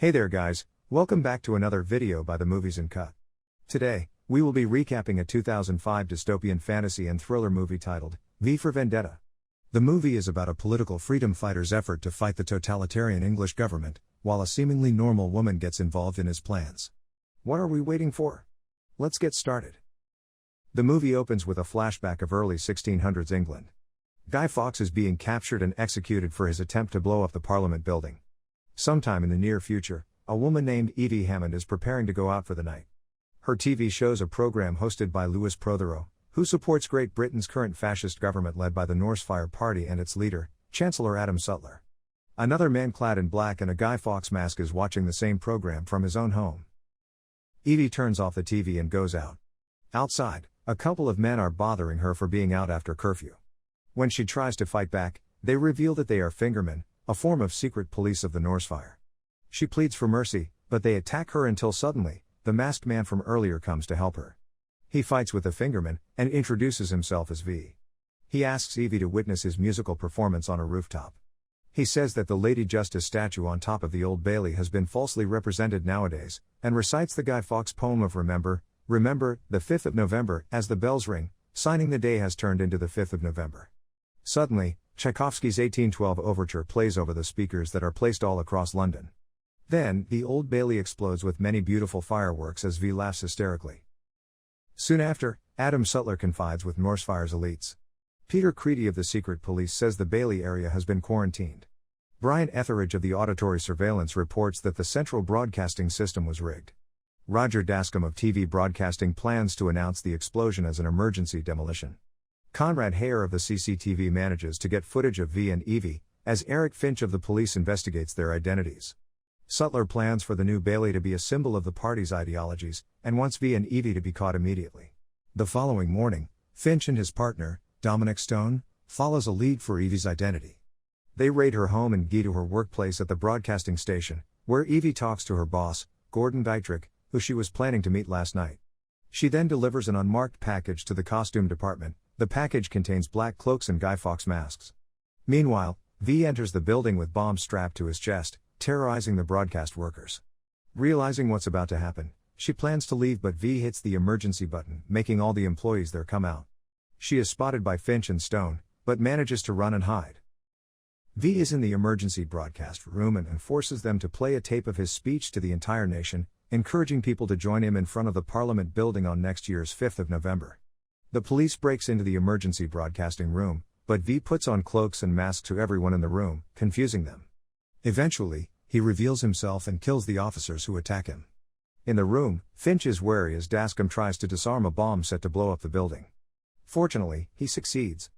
Hey there guys, welcome back to another video by the Movies and Cut. Today, we will be recapping a 2005 dystopian fantasy and thriller movie titled, V for Vendetta. The movie is about a political freedom fighter's effort to fight the totalitarian English government, while a seemingly normal woman gets involved in his plans. What are we waiting for? Let's get started. The movie opens with a flashback of early 1600s England. Guy Fawkes is being captured and executed for his attempt to blow up the Parliament building. Sometime in the near future, a woman named Evie Hammond is preparing to go out for the night. Her TV shows a program hosted by Prothero, who supports Great Britain's current fascist government led by the Norsefire Party and its leader, Chancellor Adam Sutler. Another man clad in black and a Guy Fawkes mask is watching the same program from his own home. Evie turns off the TV and goes out. Outside, a couple of men are bothering her for being out after curfew. When she tries to fight back, they reveal that they are fingermen, a form of secret police of the Norsefire. She pleads for mercy, but they attack her until suddenly, the masked man from earlier comes to help her. He fights with the fingerman, and introduces himself as V. He asks Evie to witness his musical performance on a rooftop. He says that the Lady Justice statue on top of the Old Bailey has been falsely represented nowadays, and recites the Guy Fawkes poem of Remember, the 5th of November, as the bells ring, signing the day has turned into the 5th of November. Suddenly, Tchaikovsky's 1812 overture plays over the speakers that are placed all across London. Then, the Old Bailey explodes with many beautiful fireworks as V laughs hysterically. Soon after, Adam Sutler confides with Norsefire's elites. Peter Creedy of the secret police says the Bailey area has been quarantined. Brian Etheridge of the auditory surveillance reports that the central broadcasting system was rigged. Roger Dascom of TV Broadcasting plans to announce the explosion as an emergency demolition. Conrad Hayer of the CCTV manages to get footage of V and Evie, as Eric Finch of the police investigates their identities. Sutler plans for the new Bailey to be a symbol of the party's ideologies, and wants V and Evie to be caught immediately. The following morning, Finch and his partner, Dominic Stone, follows a lead for Evie's identity. They raid her home and go to her workplace at the broadcasting station, where Evie talks to her boss, Gordon Dietrich, who she was planning to meet last night. She then delivers an unmarked package to the costume department. The package contains black cloaks and Guy Fawkes masks. Meanwhile, V enters the building with bombs strapped to his chest, terrorizing the broadcast workers. Realizing what's about to happen, she plans to leave, but V hits the emergency button, making all the employees there come out. She is spotted by Finch and Stone, but manages to run and hide. V is in the emergency broadcast room and forces them to play a tape of his speech to the entire nation, encouraging people to join him in front of the Parliament building on next year's 5th of November. The police breaks into the emergency broadcasting room, but V puts on cloaks and masks to everyone in the room, confusing them. Eventually, he reveals himself and kills the officers who attack him. In the room, Finch is wary as Dascom tries to disarm a bomb set to blow up the building. Fortunately, he succeeds.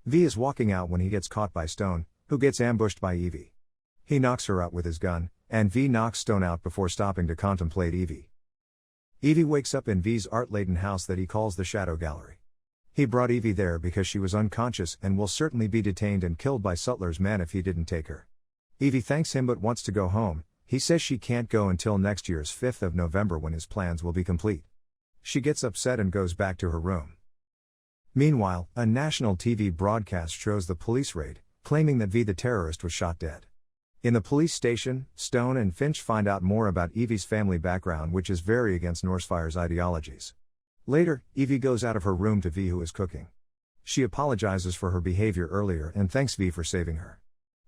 V is walking out when he gets caught by Stone, who gets ambushed by Evie. He knocks her out with his gun, and V knocks Stone out before stopping to contemplate Evie. Evie wakes up in V's art-laden house that he calls the Shadow Gallery. He brought Evie there because she was unconscious and will certainly be detained and killed by Sutler's men if he didn't take her. Evie thanks him but wants to go home. He says she can't go until next year's 5th of November when his plans will be complete. She gets upset and goes back to her room. Meanwhile, a national TV broadcast shows the police raid, claiming that V the terrorist was shot dead. In the police station, Stone and Finch find out more about Evie's family background, which is very against Norsefire's ideologies. Later, Evie goes out of her room to V, who is cooking. She apologizes for her behavior earlier and thanks V for saving her.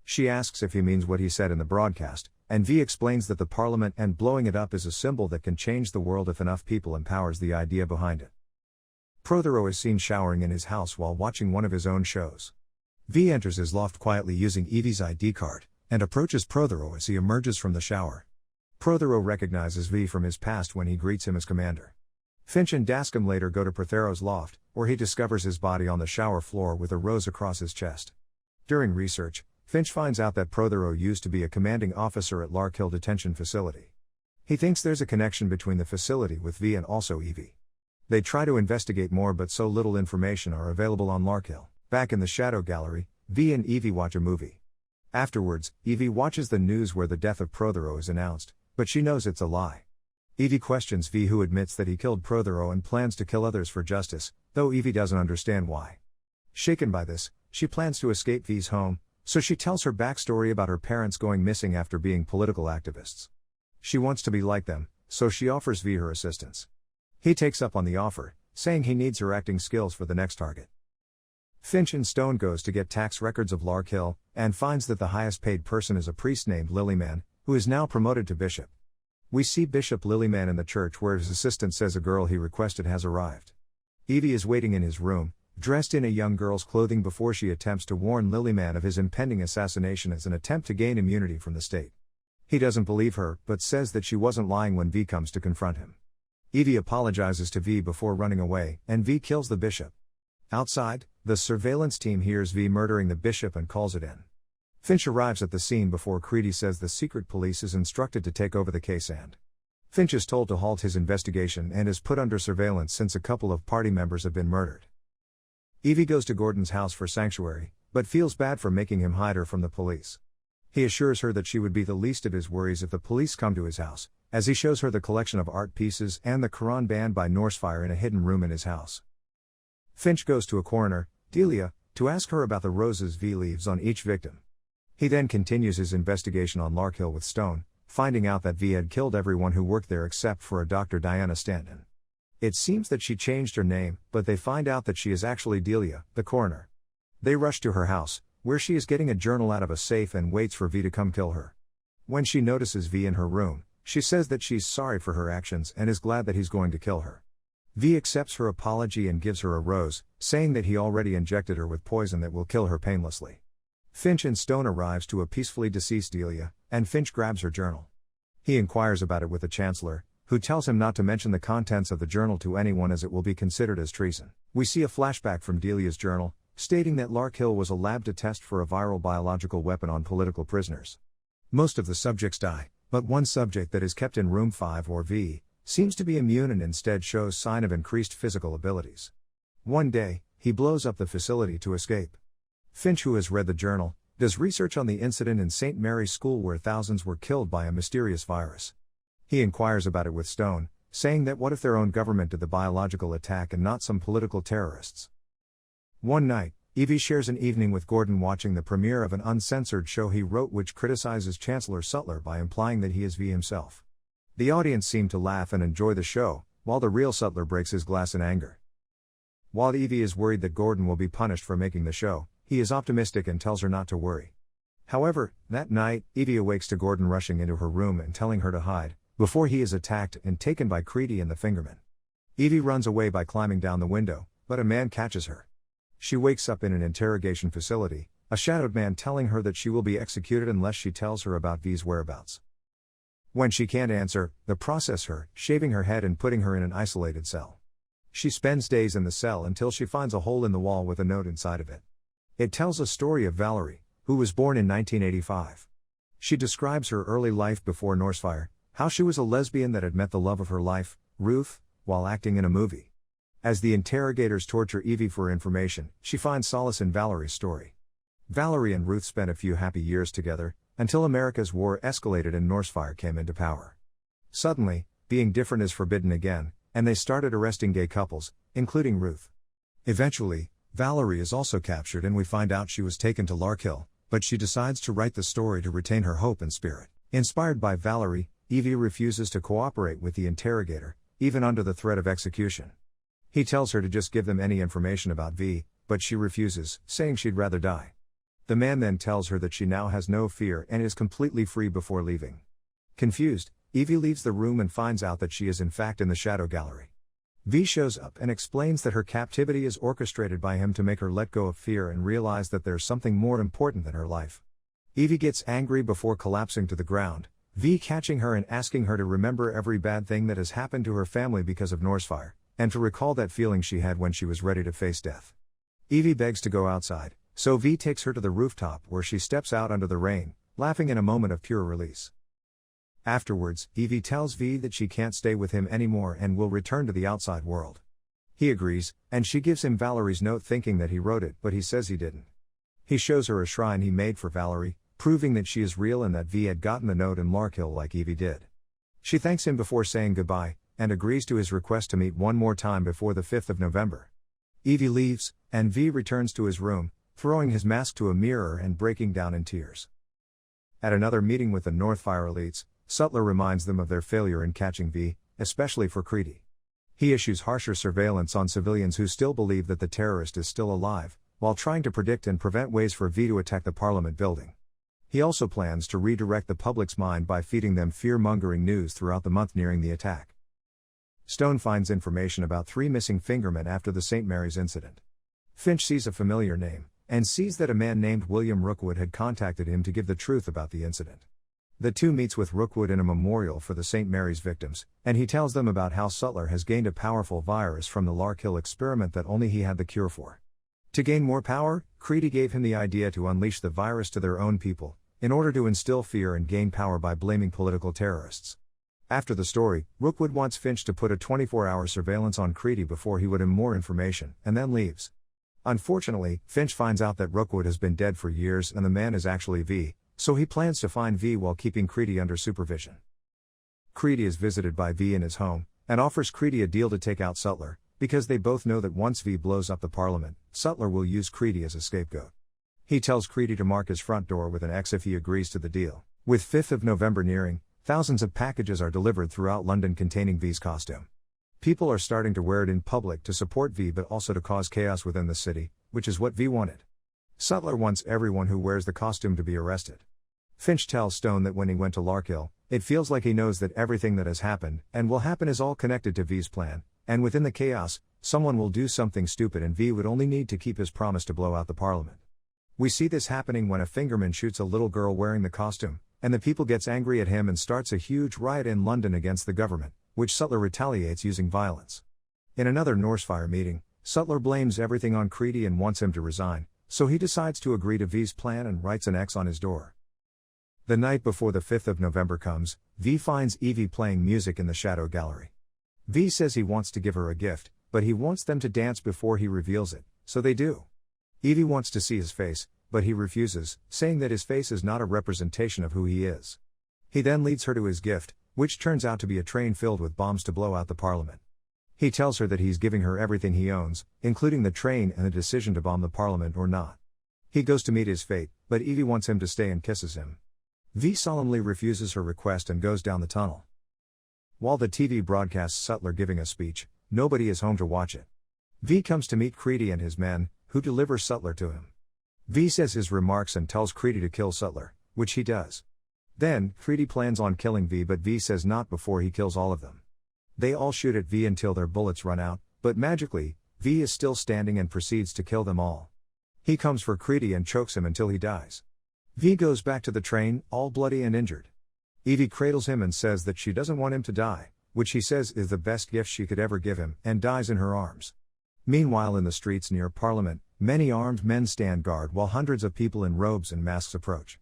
She asks if he means what he said in the broadcast, and V explains that the Parliament and blowing it up is a symbol that can change the world if enough people empowers the idea behind it. Prothero is seen showering in his house while watching one of his own shows. V enters his loft quietly using Evie's ID card, and approaches Prothero as he emerges from the shower. Prothero recognizes V from his past when he greets him as commander. Finch and Dascom later go to Prothero's loft, where he discovers his body on the shower floor with a rose across his chest. During research, Finch finds out that Prothero used to be a commanding officer at Lark Hill detention facility. He thinks there's a connection between the facility with V and also Evie. They try to investigate more, but so little information are available on Lark Hill. Back in the Shadow Gallery, V and Evie watch a movie. Afterwards, Evie watches the news where the death of Prothero is announced, but she knows it's a lie. Evie questions V, who admits that he killed Prothero and plans to kill others for justice, though Evie doesn't understand why. Shaken by this, she plans to escape V's home, so she tells her backstory about her parents going missing after being political activists. She wants to be like them, so she offers V her assistance. He takes up on the offer, saying he needs her acting skills for the next target. Finch and Stone goes to get tax records of Lark Hill, and finds that the highest paid person is a priest named Lilyman, who is now promoted to bishop. We see Bishop Lilyman in the church where his assistant says a girl he requested has arrived. Evie is waiting in his room, dressed in a young girl's clothing before she attempts to warn Lilyman of his impending assassination as an attempt to gain immunity from the state. He doesn't believe her, but says that she wasn't lying when V comes to confront him. Evie apologizes to V before running away, and V kills the bishop. Outside, the surveillance team hears V murdering the bishop and calls it in. Finch arrives at the scene before Creedy says the secret police is instructed to take over the case, and Finch is told to halt his investigation and is put under surveillance since a couple of party members have been murdered. Evie goes to Gordon's house for sanctuary, but feels bad for making him hide her from the police. He assures her that she would be the least of his worries if the police come to his house, as he shows her the collection of art pieces and the Quran banned by Norsefire in a hidden room in his house. Finch goes to a coroner, Delia, to ask her about the roses V leaves on each victim. He then continues his investigation on Lark Hill with Stone, finding out that V had killed everyone who worked there except for a Dr. Diana Stanton. It seems that she changed her name, but they find out that she is actually Delia, the coroner. They rush to her house, where she is getting a journal out of a safe and waits for V to come kill her. When she notices V in her room, she says that she's sorry for her actions and is glad that he's going to kill her. V accepts her apology and gives her a rose, saying that he already injected her with poison that will kill her painlessly. Finch and Stone arrives to a peacefully deceased Delia, and Finch grabs her journal. He inquires about it with the Chancellor, who tells him not to mention the contents of the journal to anyone as it will be considered as treason. We see a flashback from Delia's journal, stating that Lark Hill was a lab to test for a viral biological weapon on political prisoners. Most of the subjects die, but one subject that is kept in room 5 or V, seems to be immune and instead shows sign of increased physical abilities. One day, he blows up the facility to escape. Finch, who has read the journal, does research on the incident in St. Mary's School where thousands were killed by a mysterious virus. He inquires about it with Stone, saying that what if their own government did the biological attack and not some political terrorists. One night, Evie shares an evening with Gordon watching the premiere of an uncensored show he wrote which criticizes Chancellor Sutler by implying that he is V himself. The audience seem to laugh and enjoy the show, while the real Sutler breaks his glass in anger. While Evie is worried that Gordon will be punished for making the show, he is optimistic and tells her not to worry. However, that night, Evie awakes to Gordon rushing into her room and telling her to hide, before he is attacked and taken by Creedy and the Fingerman. Evie runs away by climbing down the window, but a man catches her. She wakes up in an interrogation facility, a shadowed man telling her that she will be executed unless she tells her about V's whereabouts. When she can't answer, they process her, shaving her head and putting her in an isolated cell. She spends days in the cell until she finds a hole in the wall with a note inside of it. It tells a story of Valerie, who was born in 1985. She describes her early life before Norsefire, how she was a lesbian that had met the love of her life, Ruth, while acting in a movie. As the interrogators torture Evie for information, she finds solace in Valerie's story. Valerie and Ruth spent a few happy years together, until America's war escalated and Norsefire came into power. Suddenly, being different is forbidden again, and they started arresting gay couples, including Ruth. Eventually, Valerie is also captured and we find out she was taken to Lark Hill, but she decides to write the story to retain her hope and spirit. Inspired by Valerie, Evie refuses to cooperate with the interrogator, even under the threat of execution. He tells her to just give them any information about V, but she refuses, saying she'd rather die. The man then tells her that she now has no fear and is completely free before leaving. Confused, Evie leaves the room and finds out that she is in fact in the shadow gallery. V shows up and explains that her captivity is orchestrated by him to make her let go of fear and realize that there's something more important than her life. Evie gets angry before collapsing to the ground, V catching her and asking her to remember every bad thing that has happened to her family because of Norsefire, and to recall that feeling she had when she was ready to face death. Evie begs to go outside, so V takes her to the rooftop where she steps out under the rain, laughing in a moment of pure release. Afterwards, Evie tells V that she can't stay with him anymore and will return to the outside world. He agrees, and she gives him Valerie's note thinking that he wrote it, but he says he didn't. He shows her a shrine he made for Valerie, proving that she is real and that V had gotten the note in Lark Hill like Evie did. She thanks him before saying goodbye, and agrees to his request to meet one more time before the 5th of November. Evie leaves, and V returns to his room, throwing his mask to a mirror and breaking down in tears. At another meeting with the Northfire elites, Sutler reminds them of their failure in catching V, especially for Creedy. He issues harsher surveillance on civilians who still believe that the terrorist is still alive, while trying to predict and prevent ways for V to attack the Parliament building. He also plans to redirect the public's mind by feeding them fear-mongering news throughout the month nearing the attack. Stone finds information about 3 missing fingermen after the St. Mary's incident. Finch sees a familiar name, and sees that a man named William Rookwood had contacted him to give the truth about the incident. The two meets with Rookwood in a memorial for the St. Mary's victims, and he tells them about how Sutler has gained a powerful virus from the Lark Hill experiment that only he had the cure for. To gain more power, Creedy gave him the idea to unleash the virus to their own people, in order to instill fear and gain power by blaming political terrorists. After the story, Rookwood wants Finch to put a 24-hour surveillance on Creedy before he would him more information, and then leaves. Unfortunately, Finch finds out that Rookwood has been dead for years and the man is actually V, so he plans to find V while keeping Creedy under supervision. Creedy is visited by V in his home, and offers Creedy a deal to take out Sutler, because they both know that once V blows up the Parliament, Sutler will use Creedy as a scapegoat. He tells Creedy to mark his front door with an X if he agrees to the deal. With 5th of November nearing, thousands of packages are delivered throughout London containing V's costume. People are starting to wear it in public to support V but also to cause chaos within the city, which is what V wanted. Sutler wants everyone who wears the costume to be arrested. Finch tells Stone that when he went to Lark Hill, it feels like he knows that everything that has happened and will happen is all connected to V's plan, and within the chaos, someone will do something stupid and V would only need to keep his promise to blow out the Parliament. We see this happening when a fingerman shoots a little girl wearing the costume, and the people gets angry at him and starts a huge riot in London against the government, which Sutler retaliates using violence. In another Norsefire meeting, Sutler blames everything on Creedy and wants him to resign, so he decides to agree to V's plan and writes an X on his door. The night before the 5th of November comes, V finds Evie playing music in the shadow gallery. V says he wants to give her a gift, but he wants them to dance before he reveals it, so they do. Evie wants to see his face, but he refuses, saying that his face is not a representation of who he is. He then leads her to his gift, which turns out to be a train filled with bombs to blow out the Parliament. He tells her that he's giving her everything he owns, including the train and the decision to bomb the Parliament or not. He goes to meet his fate, but Evie wants him to stay and kisses him. V solemnly refuses her request and goes down the tunnel. While the TV broadcasts Sutler giving a speech, nobody is home to watch it. V comes to meet Creedy and his men, who deliver Sutler to him. V says his remarks and tells Creedy to kill Sutler, which he does. Then, Creedy plans on killing V but V says not before he kills all of them. They all shoot at V until their bullets run out, but magically, V is still standing and proceeds to kill them all. He comes for Creedy and chokes him until he dies. V goes back to the train, all bloody and injured. Evie cradles him and says that she doesn't want him to die, which he says is the best gift she could ever give him, and dies in her arms. Meanwhile in the streets near Parliament, many armed men stand guard while hundreds of people in robes and masks approach.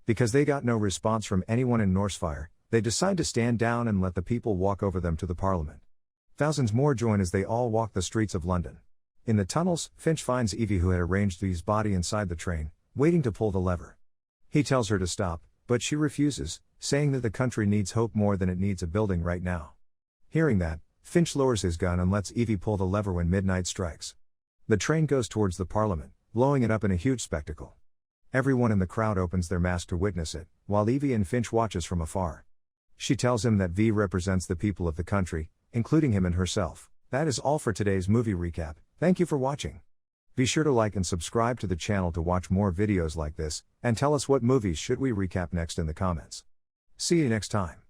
Because they got no response from anyone in Norsefire, they decide to stand down and let the people walk over them to the Parliament. Thousands more join as they all walk the streets of London. In the tunnels, Finch finds Evie who had arranged V's body inside the train, waiting to pull the lever. He tells her to stop, but she refuses, saying that the country needs hope more than it needs a building right now. Hearing that, Finch lowers his gun and lets Evie pull the lever when midnight strikes. The train goes towards the Parliament, blowing it up in a huge spectacle. Everyone in the crowd opens their mask to witness it, while Evie and Finch watches from afar. She tells him that V represents the people of the country, including him and herself. That is all for today's movie recap. Thank you for watching. Be sure to like and subscribe to the channel to watch more videos like this, and tell us what movies should we recap next in the comments. See you next time.